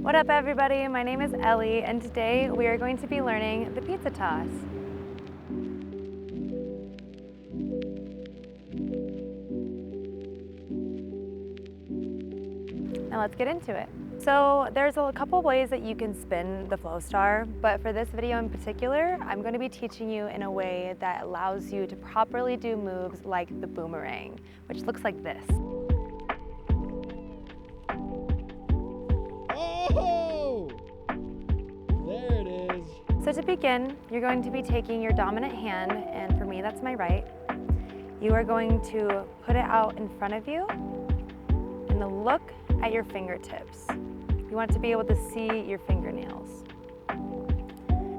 What up everybody, my name is Ellie and today we are going to be learning the pizza toss. Now let's get into it. So there's a couple ways that you can spin the Flowstar, but for this video in particular, I'm going to be teaching you in a way that allows you to properly do moves like the boomerang, which looks like this. Oh! There it is. So to begin, you're going to be taking your dominant hand, and for me that's my right. You are going to put it out in front of you and then look at your fingertips. You want to be able to see your fingernails.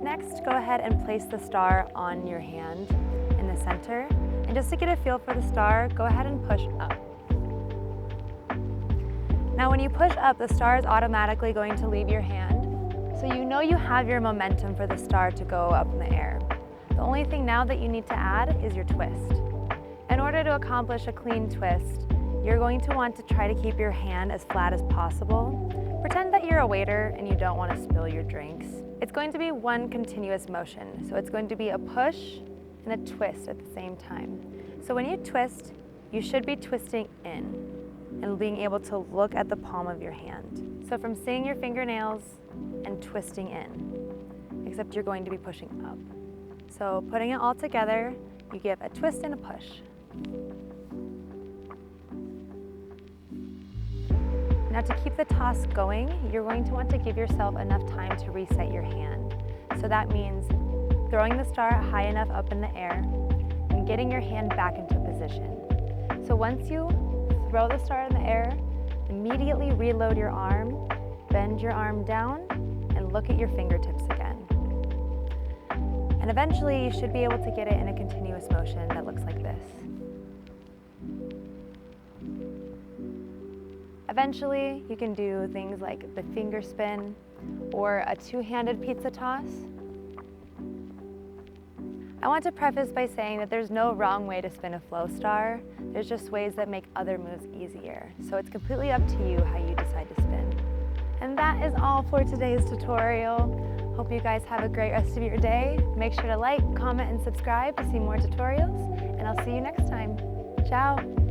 Next, go ahead and place the star on your hand in the center. And just to get a feel for the star, go ahead and push up. Now when you push up, the star is automatically going to leave your hand. So you know you have your momentum for the star to go up in the air. The only thing now that you need to add is your twist. In order to accomplish a clean twist, you're going to want to try to keep your hand as flat as possible. Pretend that you're a waiter and you don't want to spill your drinks. It's going to be one continuous motion. So it's going to be a push and a twist at the same time. So when you twist, you should be twisting in and being able to look at the palm of your hand. So from seeing your fingernails and twisting in, except you're going to be pushing up. So putting it all together, you give a twist and a push. Now to keep the toss going, you're going to want to give yourself enough time to reset your hand. So that means throwing the star high enough up in the air and getting your hand back into position. So once you throw the star in the air, immediately reload your arm, bend your arm down, and look at your fingertips again. And eventually you should be able to get it in a continuous motion that looks like this. Eventually you can do things like the finger spin or a two-handed pizza toss. I want to preface by saying that there's no wrong way to spin a Flowstar. There's just ways that make other moves easier. So it's completely up to you how you decide to spin. And that is all for today's tutorial. Hope you guys have a great rest of your day. Make sure to like, comment, and subscribe to see more tutorials. And I'll see you next time. Ciao.